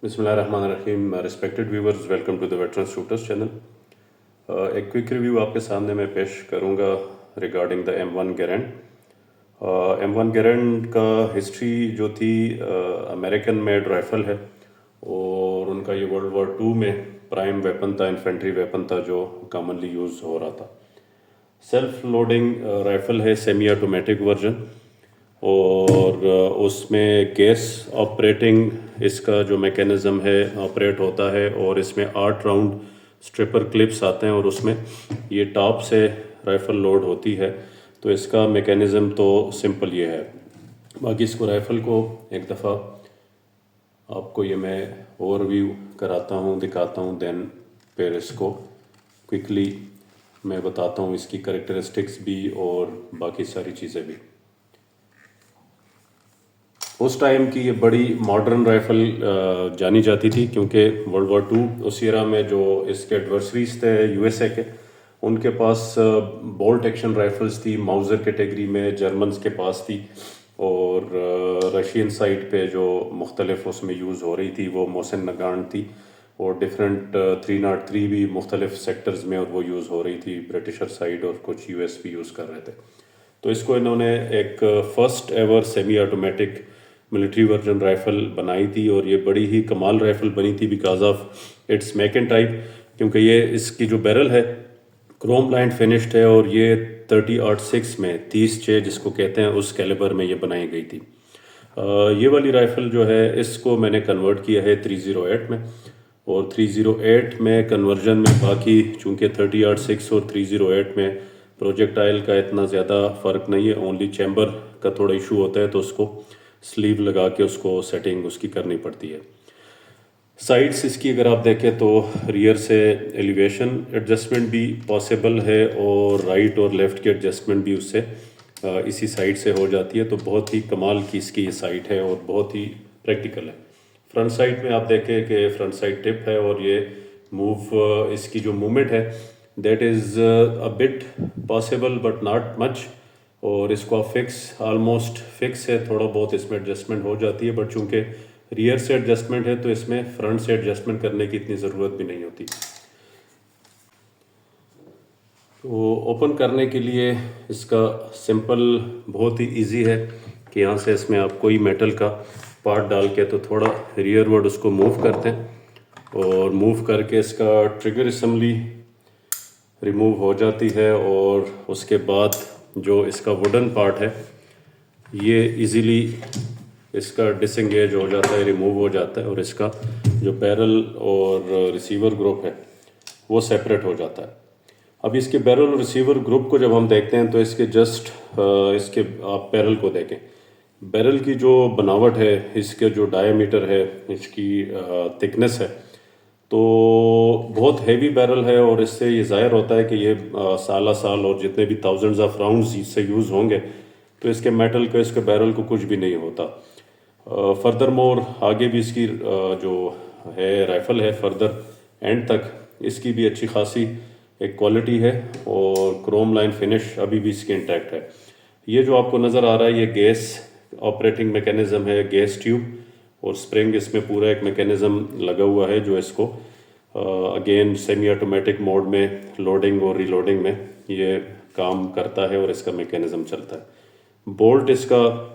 बिस्मिल्लाहिर्रहमानिर्रहीम। Respected viewers, welcome to the veteran shooters channel. एक quick review आपके सामने मैं पेश करूंगा regarding the M1 Garand। M1 Garand का हिस्ट्री जो थी, अमेरिकन मेड राइफ़ल है और उनका ये वर्ल्ड वॉर 2 में प्राइम वेपन था, इन्फेंट्री वेपन था जो कॉमनली यूज़ हो रहा था। सेल्फ लोडिंग राइफ़ल है, सेमी ऑटोमेटिक वर्जन, और उसमें गैस ऑपरेटिंग इसका जो मैकेनिज़्म है ऑपरेट होता है, और इसमें 8 राउंड स्ट्रिपर क्लिप्स आते हैं और उसमें ये टॉप से राइफ़ल लोड होती है। तो इसका मैकेनिज़्म तो सिंपल ये है। बाकी इसको राइफ़ल को एक दफ़ा आपको ये मैं ओवरव्यू कराता हूँ, दिखाता हूँ, देन फिर इसको क्विकली मैं बताता हूँ इसकी करेक्टरिस्टिक्स भी और बाकी सारी चीज़ें भी। उस टाइम की ये बड़ी मॉडर्न राइफ़ल जानी जाती थी, क्योंकि वर्ल्ड वॉर 2 उस ईरा में जो इसके एडवर्सरीज थे USA के, उनके पास बोल्ट एक्शन राइफ़ल्स थी, माउज़र कैटेगरी में जर्मन्स के पास थी, और रशियन साइड पे जो मुख्तलिफ उसमें यूज़ हो रही थी वो मोसन नगान थी, और डिफरेंट 303 भी मुख्तलिफ सेक्टर्स में और वो यूज़ हो रही थी ब्रिटिशर साइड, और कुछ US भी यूज़ कर रहे थे। तो इसको इन्होंने एक first ever semi automatic military version rifle बनाई थी, और ये बड़ी ही कमाल राइफ़ल बनी थी because of its make and type, क्योंकि ये इसकी जो बैरल है क्रोम लाइन फिनिश्ड है, और ये 30-06 में 30-6 जिसको कहते हैं उस कैलिबर में ये बनाई गई थी। ये वाली राइफ़ल जो है इसको मैंने कन्वर्ट किया है 308 में, और 308 में कन्वर्जन में बाकी चूँकि 30-06 और 308 में प्रोजेक्टाइल का इतना ज़्यादा फ़र्क नहीं है, ओनली चैम्बर का थोड़ा इशू होता है, तो उसको स्लीव लगा के उसको सेटिंग उसकी करनी पड़ती है। साइड्स इसकी अगर आप देखें तो रियर से एलिवेशन एडजस्टमेंट भी पॉसिबल है, और राइट और लेफ़्ट की एडजस्टमेंट भी उससे इसी साइड से हो जाती है। तो बहुत ही कमाल की इसकी ये साइड है और बहुत ही प्रैक्टिकल है। फ्रंट साइड में आप देखें कि फ्रंट साइड टिप है, और ये मूव इसकी जो मूवमेंट है that is a bit possible but not much, और इसको आप फिक्स ऑलमोस्ट फिक्स है, थोड़ा बहुत इसमें एडजस्टमेंट हो जाती है, बट चूँकि रियर से एडजस्टमेंट है तो इसमें फ्रंट से एडजस्टमेंट करने की इतनी ज़रूरत भी नहीं होती। तो ओपन करने के लिए इसका सिंपल बहुत ही इजी है कि यहाँ से इसमें आप कोई मेटल का पार्ट डाल के तो थोड़ा रियर वर्ड उसको मूव करते हैं, और मूव करके इसका ट्रिगर असेंबली रिमूव हो जाती है, और उसके बाद जो इसका वुडन पार्ट है ये इजीली इसका डिसंगेज हो जाता है, रिमूव हो जाता है, और इसका जो बैरल और रिसीवर ग्रुप है वो सेपरेट हो जाता है। अब इसके बैरल और रिसीवर ग्रुप को जब हम देखते हैं तो इसके जस्ट इसके आप बैरल को देखें, बैरल की जो बनावट है, इसके जो डायमीटर है, इसकी थिकनेस है, तो बहुत हैवी बैरल है, और इससे ये ज़ाहिर होता है कि ये साला साल और जितने भी थाउजेंड्स ऑफ राउंड्स इससे यूज़ होंगे तो इसके मेटल को, इसके बैरल को कुछ भी नहीं होता। फर्दर मोर आगे भी इसकी जो है राइफ़ल है फर्दर एंड तक इसकी भी अच्छी खासी एक क्वालिटी है, और क्रोम लाइन फिनिश अभी भी इसकी इंटैक्ट है। ये जो आपको नज़र आ रहा है ये गैस ऑपरेटिंग मैकेनिज़्म है, गैस ट्यूब, और स्प्रिंग इसमें पूरा एक मैकेनिज़्म लगा हुआ है जो इसको अगेन सेमी ऑटोमेटिक मोड में लोडिंग और रीलोडिंग में ये काम करता है, और इसका मैकेनिज़्म चलता है। बोल्ट इसका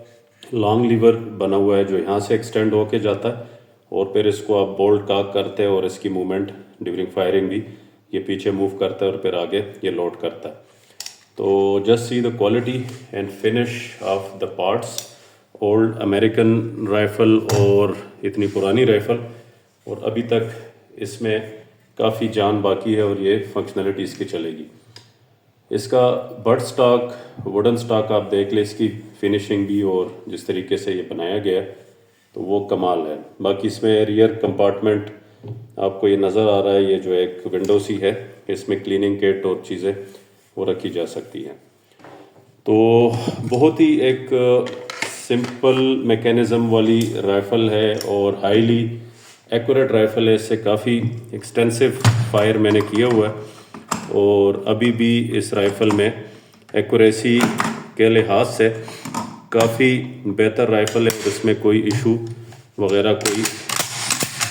लॉन्ग लीवर बना हुआ है जो यहाँ से एक्सटेंड होके जाता है, और फिर इसको आप बोल्ट काक करते हैं, और इसकी मूवमेंट ड्यूरिंग फायरिंग भी ये पीछे मूव करता है और फिर आगे ये लोड करता है। तो just see the quality and finish off the parts. Old American rifle और इतनी पुरानी राइफ़ल, और अभी तक इसमें काफ़ी जान बाकी है, और ये फंक्शनलिटी इसकी चलेगी। इसका बट स्टॉक, वुडन स्टॉक आप देख ले, इसकी फिनिशिंग भी और जिस तरीके से ये बनाया गया है तो वो कमाल है। बाकी इसमें रियर कंपार्टमेंट आपको ये नज़र आ रहा है, ये जो एक विंडो सी है, इसमें क्लीनिंग किट और चीज़ें वो रखी जा सकती हैं। तो बहुत ही एक सिंपल मैकेनिज़्म वाली राइफ़ल है, और हाईली एक्यूरेट राइफ़ल है। इससे काफ़ी एक्सटेंसिव फायर मैंने किया हुआ है, और अभी भी इस राइफ़ल में एक्यूरेसी के लिहाज से काफ़ी बेहतर राइफ़ल है, इसमें कोई इशू वगैरह कोई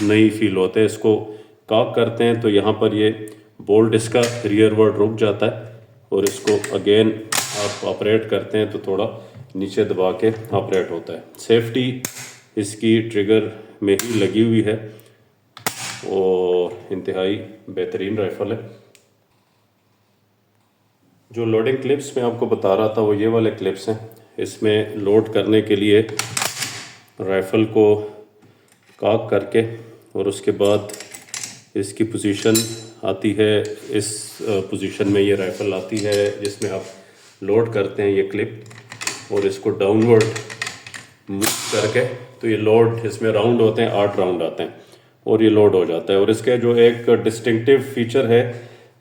नहीं फील होते। इसको कॉक करते हैं तो यहाँ पर ये बोल्ट इसका रियर वर्ड रुक जाता है और इसको अगेन आप ऑपरेट करते हैं तो थोड़ा नीचे दबा के ऑपरेट होता है। सेफ्टी इसकी ट्रिगर में ही लगी हुई है और इंतहाई बेहतरीन राइफ़ल है। जो लोडिंग क्लिप्स मैं आपको बता रहा था वो ये वाले क्लिप्स हैं। इसमें लोड करने के लिए राइफ़ल को कॉक करके और उसके बाद इसकी पोजीशन आती है, इस पोजीशन में ये राइफ़ल आती है जिसमें आप लोड करते हैं ये क्लिप और इसको डाउनवर्ड मूव करके तो ये लोड, इसमें राउंड होते हैं, 8 राउंड आते हैं और ये लोड हो जाता है। और इसके जो एक डिस्टिंक्टिव फीचर है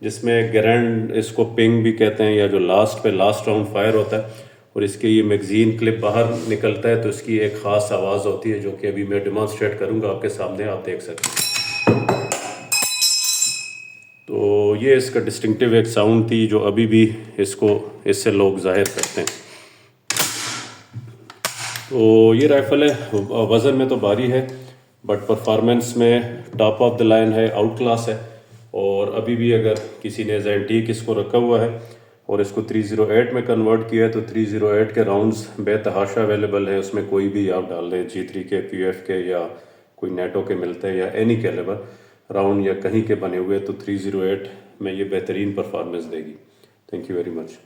जिसमें ग्रैंड, इसको पिंग भी कहते हैं, या जो लास्ट राउंड फायर होता है और इसके ये मैगजीन क्लिप बाहर निकलता है तो इसकी एक ख़ास आवाज़ होती है जो कि अभी मैं डेमोंस्ट्रेट करूँगा आपके सामने, आप देख सकते हैं। तो ये इसका डिस्टिंक्टिव एक साउंड थी जो अभी भी इससे लोग ज़ाहिर करते हैं। तो ये राइफ़ल है, वज़न में तो भारी है बट परफॉर्मेंस में टॉप ऑफ द लाइन है, आउट क्लास है। और अभी भी अगर किसी ने एंटीक इसको रखा हुआ है और इसको 308 में कन्वर्ट किया है तो 308 के राउंड्स बेतहाशा अवेलेबल है। उसमें कोई भी आप डाल दें, G3 के, PF के या कोई नेटो के मिलते हैं या एनी कैलिबर राउंड या कहीं के बने हुए, तो 308 में ये बेहतरीन परफॉर्मेंस देगी। Thank you very much.